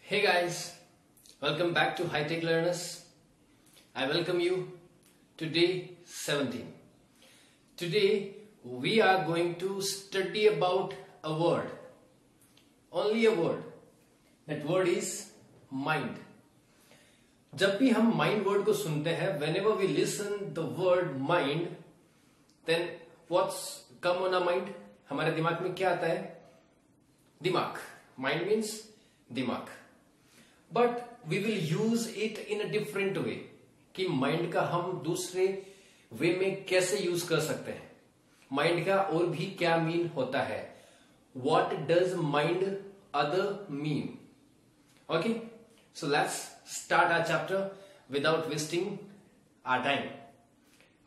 Hey guys, welcome back to High Tech Learners. I welcome you to day 17. Today we are going to study about a word, only a word. That word is mind. जब भी हम mind word को सुनते हैं, whenever we listen the word mind, then what's come on our mind? हमारे दिमाग में क्या आता है? दिमाग. Mind means दिमाग. But we will use it in a different way कि माइंड का हम दूसरे वे में कैसे यूज कर सकते हैं. माइंड का और भी क्या मीन होता है. What does mind other mean. Okay, so let's start our chapter without wasting our time.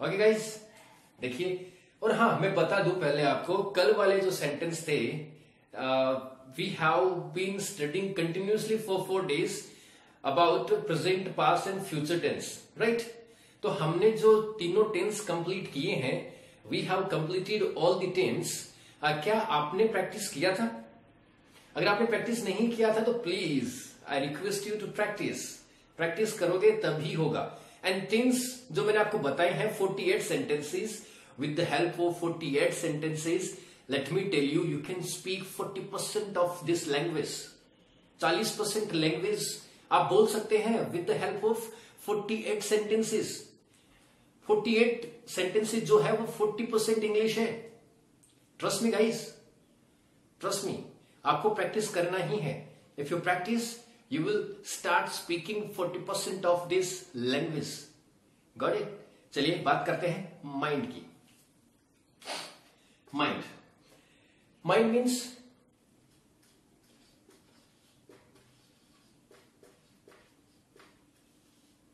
Okay guys, देखिए. और हाँ, मैं बता दूं पहले आपको, कल वाले जो सेंटेंस थे, we have been studying continuously for 4 days about present, past and future tense, right? तो हमने जो तीनों टेंस कंप्लीट किए हैं, we have completed all the tense. क्या आपने प्रैक्टिस किया था? अगर आपने प्रैक्टिस नहीं किया था तो please I request you to practice करोगे तभी होगा. एंड टेंस जो मैंने आपको बताए हैं 48 sentences. With the help of 48 sentences, let me tell you, you can speak 40% of this language. 40% language आप बोल सकते हैं with the help of 48 sentences. 48 sentences जो है वो 40% इंग्लिश है. Trust me guys, trust me, आपको प्रैक्टिस करना ही है. If you practice you will start speaking 40% of this language. Got it. चलिए बात करते हैं माइंड की. माइंड Mind means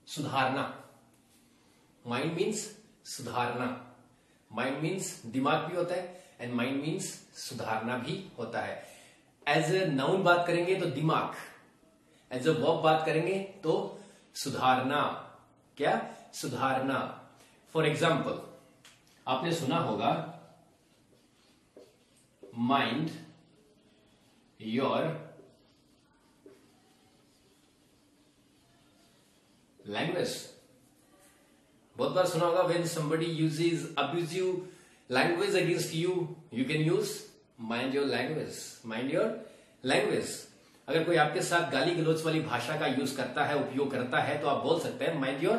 सुधारना. Mind means सुधारना. Mind means दिमाग भी होता है एंड mind means सुधारना भी होता है. एज ए नाउन बात करेंगे तो दिमाग, एज ए वर्ब बात करेंगे तो सुधारना. क्या? सुधारना. फॉर एग्जाम्पल, आपने सुना होगा mind your language. बहुत बार सुना होगा when somebody uses abusive language against you, you can use mind your language. Mind your language. अगर कोई आपके साथ गाली गलौज वाली भाषा का यूज करता है, उपयोग करता है, तो आप बोल सकते हैं mind your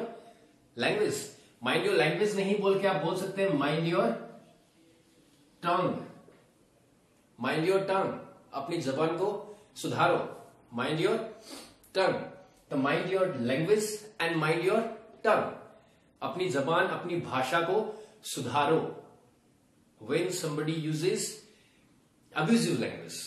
language. mind your language नहीं बोल के आप बोल सकते हैं mind your tongue. Mind your tongue. अपनी जबान को सुधारो. Mind your tongue. तो mind your language and mind your tongue. अपनी जबान, अपनी भाषा को सुधारो. When somebody uses abusive language,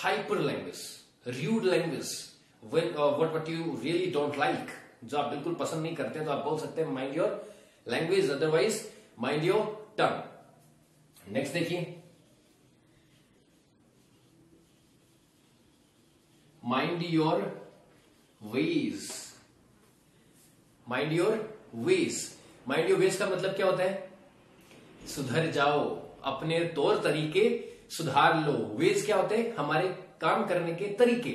hyper language, rude language, when what you really don't like, जो आप बिल्कुल पसंद नहीं करते, तो आप बोल सकते हैं mind your language, otherwise mind your tongue. Next देखिए, mind your ways. Mind your ways. Mind your ways का मतलब क्या होता है? सुधर जाओ, अपने तौर तरीके सुधार लो. वेज क्या होते हैं? हमारे काम करने के तरीके.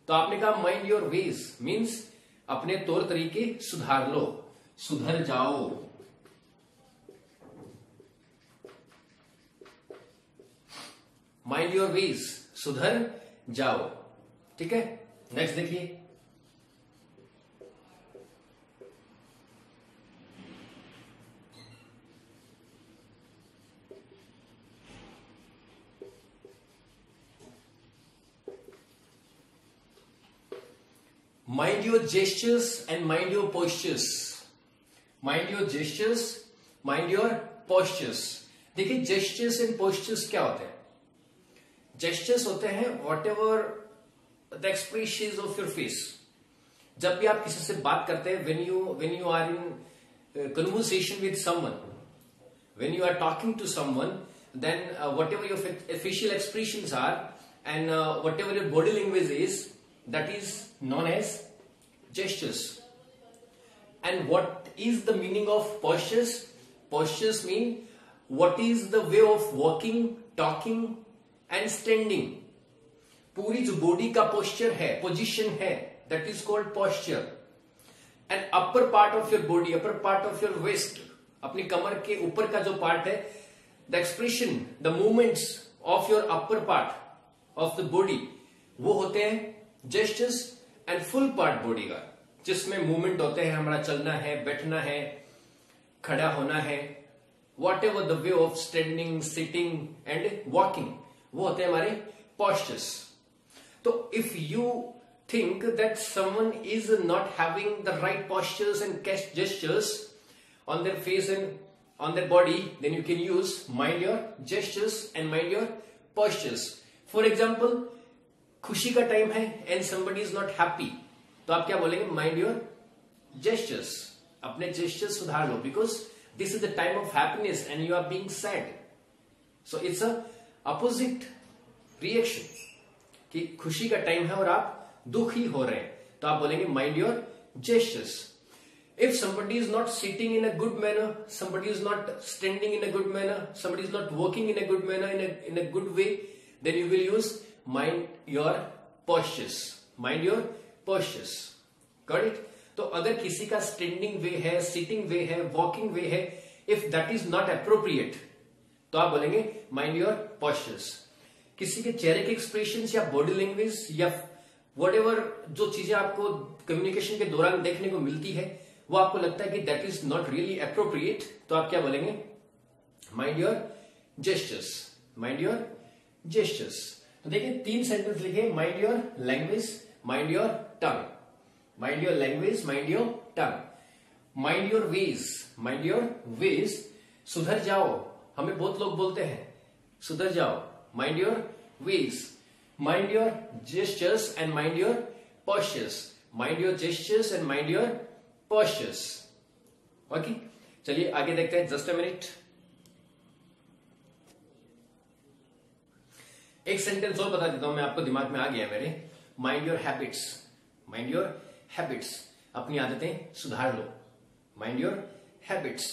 तो आपने कहा माइंड योर वेज मीन्स अपने तौर तरीके सुधार लो, सुधर जाओ. माइंड योर वेज, सुधर जाओ. ठीक है. नेक्स्ट देखिए, mind your gestures and mind your postures. Mind your gestures, mind your postures. देखिए, जेस्चर्स एंड पोस्चर्स क्या होते हैं? जेस्चर्स होते हैं what ever the expression of your face. जब भी आप किसी से बात करते हैं, when you are in conversation with someone, when you are talking to someone, then whatever your facial expressions are and whatever your body language is, that is known as gestures. And what is the meaning of postures? Postures mean what is the way of walking, talking and standing. पूरी जो body का posture है, position है, that is called posture. And upper part of your body, upper part of your waist, अपनी कमर के ऊपर का जो पार्ट है, the expression, the movements of your upper part of the body, वो होते हैं gestures. And full part body का जिसमें मूवमेंट होते हैं, हमारा चलना है, बैठना है, खड़ा होना है, what ever the way of standing, sitting and walking, वो होते हैं हमारे postures. So if you think that someone is not having the right postures and gestures on their face and on their body, then you can use mind your gestures and mind your postures. For example, खुशी का time है and somebody is not happy, तो आप क्या बोलेंगे? mind your gestures. अपने gestures सुधार लो, because this is the time of happiness and you are being sad. So it's a opposite reaction कि खुशी का टाइम है और आप दुखी हो रहे हैं, तो आप बोलेंगे mind your gestures. If somebody is not sitting in a good manner, somebody is not standing in a good manner, somebody is not walking in a good manner, in a good way, then you will use mind your postures. Mind your postures. Got it? तो अगर किसी का standing वे है, sitting वे है, walking वे है, if that is not appropriate, तो आप बोलेंगे माइंड योर postures. किसी के चेहरे के एक्सप्रेशंस या बॉडी लैंग्वेज या व्हाटएवर जो चीजें आपको कम्युनिकेशन के दौरान देखने को मिलती है, वो आपको लगता है कि that is not really appropriate, तो आप क्या बोलेंगे? Mind your gestures. Mind your gestures. तो देखिए 3 सेंटेंस लिखे. Mind your language, mind your tongue. Mind your language, mind your tongue. Mind your ways, mind your veg. सुधर जाओ, हमें बहुत लोग बोलते हैं सुधर जाओ. Mind your ways. Mind your gestures and mind your postures. Mind your gestures and mind your postures. Okay? चलिए आगे देखते हैं. Just a minute. एक सेंटेंस और बता देता हूं मैं आपको, दिमाग में आ गया मेरे. Mind your habits. Mind your habits. अपनी आदतें सुधार लो. Mind your habits.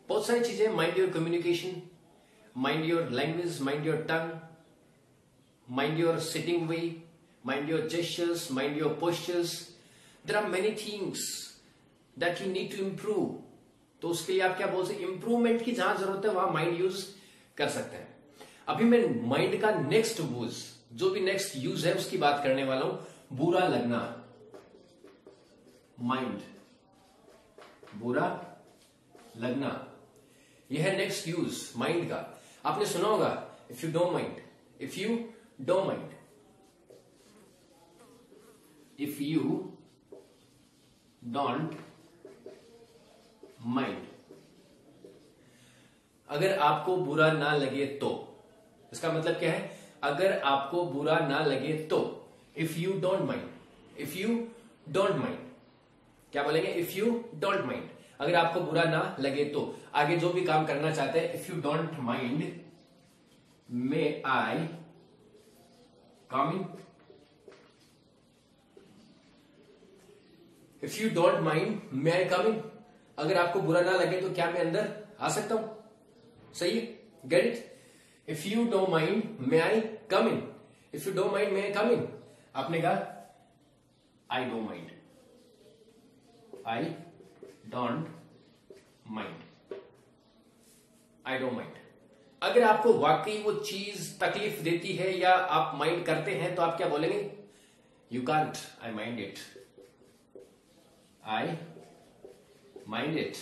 बहुत सारी चीजें. Mind your communication. Mind your language, mind your tongue, mind your sitting way, mind your gestures, mind your postures. There are many things that you need to improve. तो उसके लिए आप क्या बोल सकते? इंप्रूवमेंट की जहां जरूरत है वहां माइंड यूज कर सकते हैं. अभी मैं माइंड का नेक्स्ट यूज, जो भी नेक्स्ट यूज है उसकी बात करने वाला हूं. बुरा लगना. माइंड, बुरा लगना, यह है नेक्स्ट यूज माइंड का. आपने सुना होगा if you don't mind, if you don't mind, if you don't mind. अगर आपको बुरा ना लगे तो, इसका मतलब क्या है? अगर आपको बुरा ना लगे तो. If you don't mind, if you don't mind, क्या बोलेंगे? If you don't mind. अगर आपको बुरा ना लगे तो. आगे जो भी काम करना चाहते हैं, if you don't mind may I come in. If you don't mind may I come in. अगर आपको बुरा ना लगे तो क्या मैं अंदर आ सकता हूं? सही है? Get it? If you don't mind may I come in. If you don't mind may I come in. आपने कहा I don't mind, I don't mind, I don't mind. अगर आपको वाकई वो चीज तकलीफ देती है या आप माइंड करते हैं, तो आप क्या बोलेंगे? You can't, I mind it, I mind it.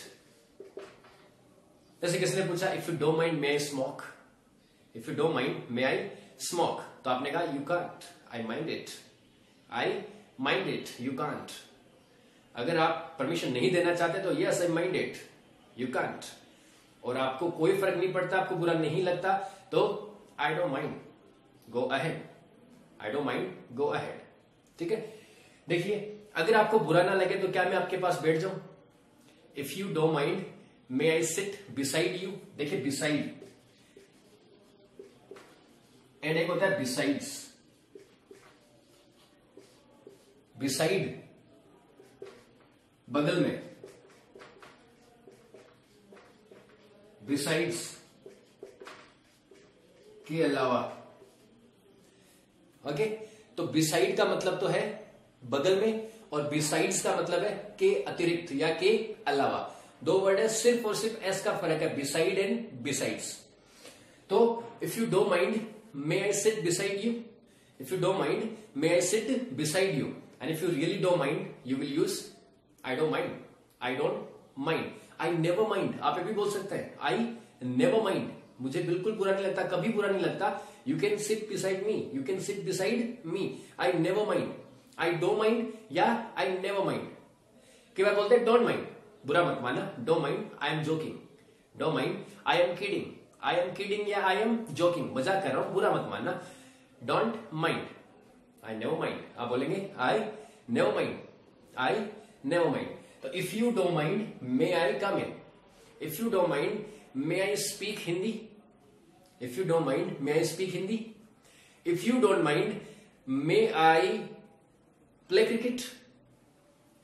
जैसे किसी ने पूछा if you don't mind may I smoke, if you don't mind may I smoke, तो आपने कहा you can't, I mind it, I mind it, you can't. अगर आप permission नहीं देना चाहते तो yes I mind it, you can't. और आपको कोई फर्क नहीं पड़ता, आपको बुरा नहीं लगता, तो आई don't mind, go ahead, I don't mind, go ahead. ठीक है? देखिए अगर आपको बुरा ना लगे तो क्या मैं आपके पास बैठ जाऊं? If you don't mind may I sit beside you. देखिए बिसाइड एंड एक होता है बिसाइड्स. बिसाइड बगल में, बिसाइड्स के अलावा. ओके, तो बिसाइड का मतलब तो है बगल में, और बिसाइड्स का मतलब है के अतिरिक्त या के अलावा। दो वर्ड है, सिर्फ और सिर्फ एस का फर्क है, बिसाइड एंड बिसाइड्स। तो if you don't mind may I sit beside you, if you don't mind may I sit beside you, and if you really don't mind you will use I don't mind, I don't mind, I never mind. आप ये भी बोल सकते हैं, आई never mind, मुझे बिल्कुल बुरा नहीं लगता, कभी बुरा नहीं लगता। You can sit beside me, you can sit beside me, I never mind, I don't mind या आई नेवर माइंड। कई बार बोलते हैं डोंट माइंड, बुरा मत माना, don't mind I am joking, don't mind I am kidding, I am kidding या I am joking, मजाक कर रहा हूं, बुरा मत मानना। Don't mind, I never mind, आप बोलेंगे I never mind, I never mind. तो if you don't mind may I come in, if you don't mind may I speak Hindi, if you don't mind may I speak Hindi, if you don't mind may I play cricket,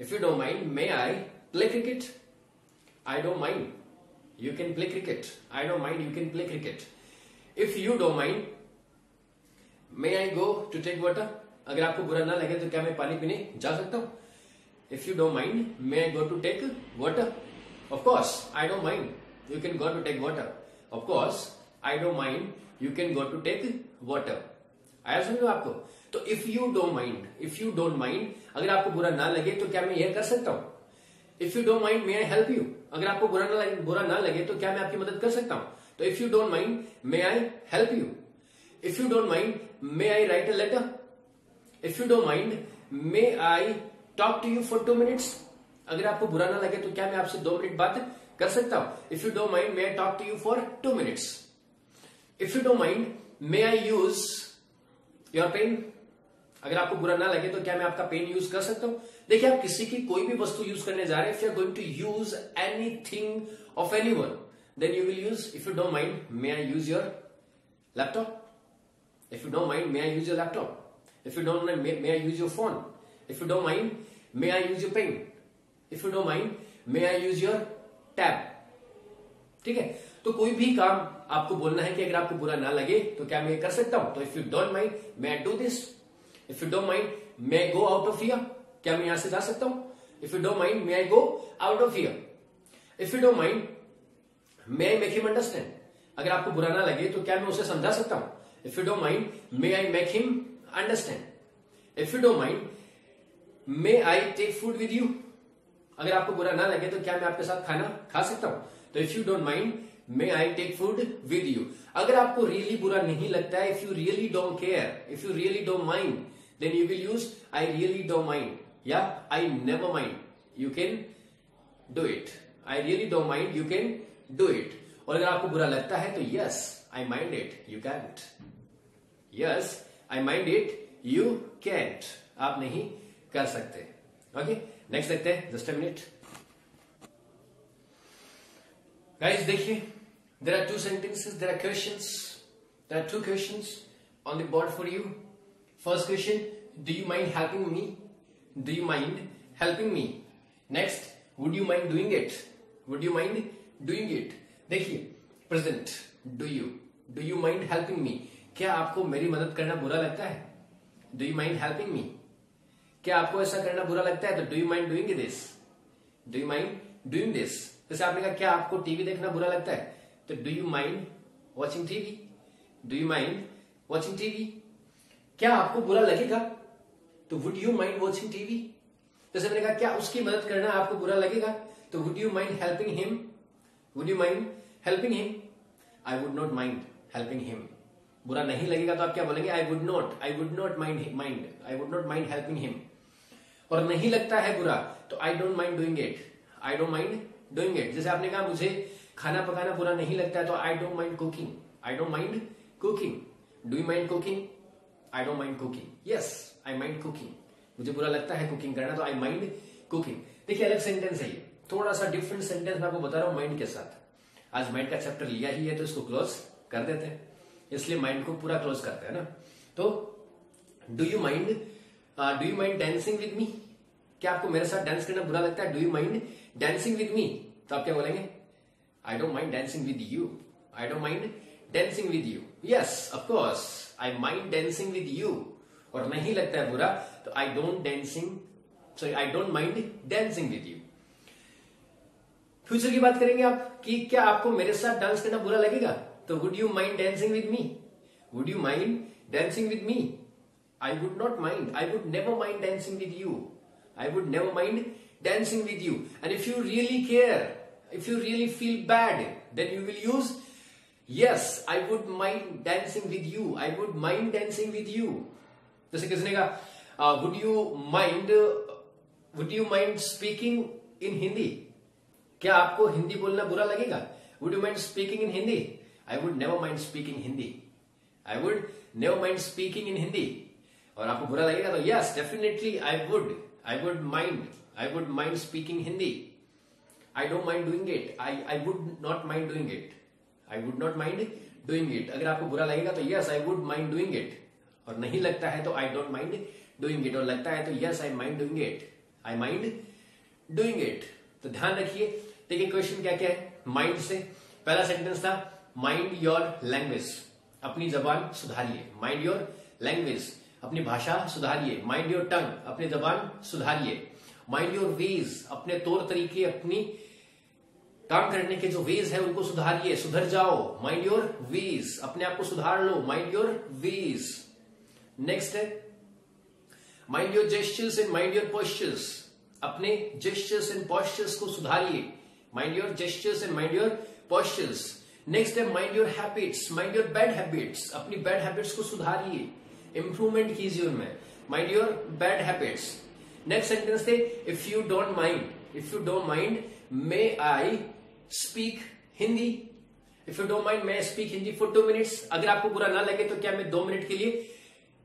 if you don't mind may I play cricket, I don't mind you can play cricket, I don't mind you can play cricket, if you don't mind may I go to take water, अगर आपको बुरा ना लगे तो क्या मैं पानी पीने जा सकता हूं? If you don't mind may I go to take water, of course I don't mind you can go to take water, of course I don't mind you can go to take water। आया समझ में आपको? तो if you don't mind अगर आपको बुरा ना लगे तो क्या मैं यह कर सकता हूं? If you don't mind may I help you, अगर आपको बुरा ना लगे तो क्या मैं आपकी मदद कर सकता हूं? तो if you don't mind may I help you, if you don't mind may I write a letter, if you don't mind may I talk to you for 2 minutes, अगर आपको बुरा ना लगे तो क्या मैं आपसे 2 मिनट बात कर सकता हूं? If you don't mind may I talk to you for 2 minutes, if you don't mind may I use your pen, अगर आपको बुरा ना लगे तो क्या मैं आपका पेन यूज कर सकता हूं? देखिए, आप किसी की कोई भी वस्तु यूज करने जा रहे हैं, if you are going to use anything of anyone then you will use if you don't mind may I use your laptop, if you don't mind may I use your laptop, if you don't mind may I use your phone, if you don't mind may I use your pen, if you don't mind may I use your tab. ठीक है, तो कोई भी काम आपको बोलना है कि अगर आपको बुरा ना लगे तो क्या मैं ये कर सकता हूं? तो if you don't mind may I do this, if you don't mind may I go out of here, क्या मैं यहां से जा सकता हूं? If you don't mind may I go out of here, if you don't mind may I make him understand, अगर आपको बुरा ना लगे तो क्या मैं उसे समझा सकता हूं? If you don't mind may I make him understand, if you don't mind may I take food with you, अगर आपको बुरा ना लगे तो क्या मैं आपके साथ खाना खा सकता हूं? तो if you don't mind may I take food with you. अगर आपको रियली बुरा नहीं लगता है, if you really don't care, if you really don't mind, then you will use I really don't mind या I never mind, you can do it, I really don't mind you can do it. और अगर आपको बुरा लगता है तो yes I mind it you can't, yes I mind it you cantt, आप नहीं कर सकते। ओके, नेक्स्ट देखते हैं, जस्ट अ मिनट गाइस। देखिए, there are 2 sentences, there are questions, there are 2 questions on the board for you. First question, do you mind helping me? Do you mind helping me? Next, would you mind doing it? Would you mind doing it? देखिए, present, do you mind helping me? क्या आपको मेरी मदद करना बुरा लगता है? Do you mind helping me? क्या आपको ऐसा करना बुरा लगता है? तो do you mind doing this? Do you mind doing this? जैसे आपने कहा, क्या आपको टीवी देखना बुरा लगता है? तो do you mind watching TV? Do you mind watching TV? क्या आपको बुरा लगेगा? तो would you mind watching TV? जैसे मैंने कहा, क्या उसकी मदद करना आपको बुरा लगेगा? तो would you mind helping him? Would you mind helping him? I would not mind helping him. बुरा नहीं लगेगा तो आप क्या बोलेंगे? I would not mind helping him. और नहीं लगता है बुरा तो आई don't mind doing it, I don't mind doing it. जैसे आपने कहा, मुझे खाना पकाना बुरा नहीं लगता है तो आई don't mind cooking, I don't mind cooking. Do you mind cooking? I don't mind cooking. Yes I mind cooking, मुझे बुरा लगता है कुकिंग करना तो आई माइंड कुकिंग। देखिए, अलग सेंटेंस है ये, थोड़ा सा डिफरेंट सेंटेंस मैं आपको बता रहा हूं माइंड के साथ। आज माइंड का चैप्टर लिया ही है तो इसको क्लोज कर देते हैं, इसलिए माइंड को पूरा क्लोज करते हैं ना। तो do you mind dancing with me? क्या आपको मेरे साथ डांस करना बुरा लगता है? Do you mind dancing with me? तो आप क्या बोलेंगे? आई don't mind dancing with you, I don't mind dancing with you. Yes of course I mind dancing with you, और नहीं लगता है बुरा तो आई don't mind dancing with you. Future की बात करेंगे आप कि क्या आपको मेरे साथ डांस करना बुरा लगेगा, तो would you mind dancing with me, would you mind dancing with me? I would not mind. I would never mind dancing with you. I would never mind dancing with you. And if you really care, if you really feel bad, then you will use, yes, I would mind dancing with you. I would mind dancing with you. जैसे किसने कहा, would you mind speaking in Hindi? क्या आपको हिंदी बोलना बुरा लगेगा? Would you mind speaking in Hindi? I would never mind speaking Hindi. I would never mind speaking in Hindi. और आपको बुरा लगेगा तो yes definitely I would mind speaking Hindi. I don't mind doing it, I would not mind doing it, I would not mind doing it. अगर आपको बुरा लगेगा तो yes I would mind doing it, और नहीं लगता है तो आई डोंट माइंड डूइंग इट, और लगता है तो yes I mind doing it, I mind doing it. तो ध्यान रखिए। देखिए क्वेश्चन क्या क्या है माइंड से। पहला सेंटेंस था माइंड योर लैंग्वेज, अपनी जबान सुधारिए। माइंड योर लैंग्वेज, अपनी भाषा सुधारिए। माइंड योर टंग, अपनी जबान सुधारिए। माइंड योर वेज, अपने तौर तरीके, अपनी काम करने के जो वेज है उनको सुधारिए, सुधर जाओ। माइंड योर वेज, अपने आप को सुधार लो। Mind your ways. नेक्स्ट है mind your gestures and mind your postures, अपने जेस्चर्स एंड पोस्चर्स को सुधारिए। Mind your gestures and mind your postures. Next है mind your habits, mind your bad habits, अपनी बैड हैबिट्स को सुधारिए, improvement कीजिए उनमें। Mind your bad habits. Next sentence थे if you don't mind may I speak Hindi. If you don't mind may I speak Hindi for 2 minutes. अगर आपको बुरा ना लगे तो क्या मैं 2 मिनट के लिए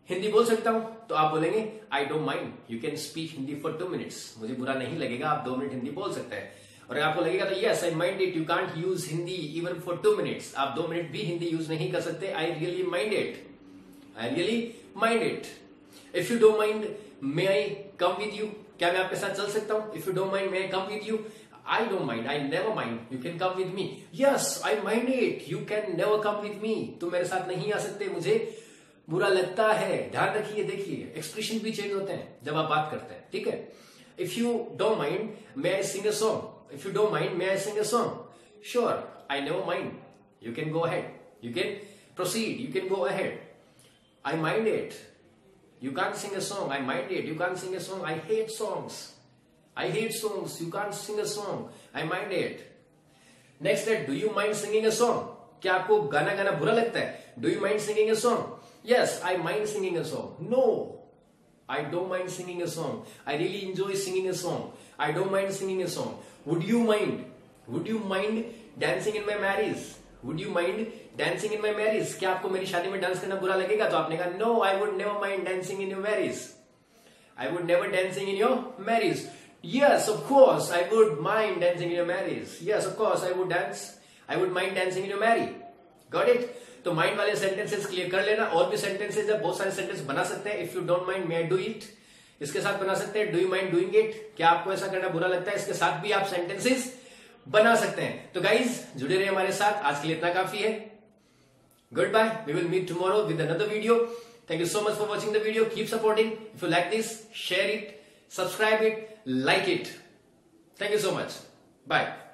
हिंदी बोल सकता हूं? तो आप बोलेंगे आई don't mind, you can speak Hindi for 2 minutes. मुझे बुरा नहीं लगेगा, आप 2 मिनट हिंदी बोल सकते हैं। और अगर आपको लगेगा तो yes I mind it, you can't use Hindi even for 2 minutes. आप 2 मिनट भी हिंदी यूज नहीं कर सकते। I really mind it, I really mind it. If you don't mind, may I come with you? क्या मैं आपके साथ चल सकता हूं? If you don't mind, may I come with you? I don't mind. I never mind. You can come with me. Yes, I mind it. You can never come with me. तुम मेरे साथ नहीं आ सकते, मुझे बुरा लगता है। ध्यान रखिए, देखिए एक्सप्रेशन भी चेंज होते हैं जब आप बात करते हैं, ठीक है। If you don't mind, may I sing a song? If you don't mind, may I sing a song? Sure, I never mind. You can go ahead. You can proceed. You can go ahead. I mind it. You can't sing a song. I mind it. You can't sing a song. I hate songs. I hate songs. You can't sing a song. I mind it. Next है, do you mind singing a song? क्या आपको गाना गाना बुरा लगता है? Do you mind singing a song? Yes, I mind singing a song. No, I don't mind singing a song. I really enjoy singing a song. I don't mind singing a song. Would you mind? Would you mind dancing in my marriage? Would you mind dancing in my marriage? क्या आपको मेरी शादी में dance करना बुरा लगेगा? तो आपने कहा no, I would never mind dancing in your marriage. I would never dancing in your marriage. Yes, of course, I would mind dancing in your marriage. Yes, of course, I would dance. I would mind dancing in your marriage. Got it? तो mind वाले sentences clear कर लेना। और भी sentences है, बहुत सारे sentence बना सकते हैं। If you don't mind may I do it, इसके साथ बना सकते हैं। Do you mind doing it, क्या आपको ऐसा करना बुरा लगता है? इसके साथ भी आप सेंटेंसेस बना सकते हैं। तो गाइज जुड़े रहे हमारे साथ, आज के लिए इतना काफी है। Good bye, we will meet tomorrow with another video. Thank you so much for watching the video. Keep supporting. If you like this, share it, subscribe it, like it. Thank you so much. Bye.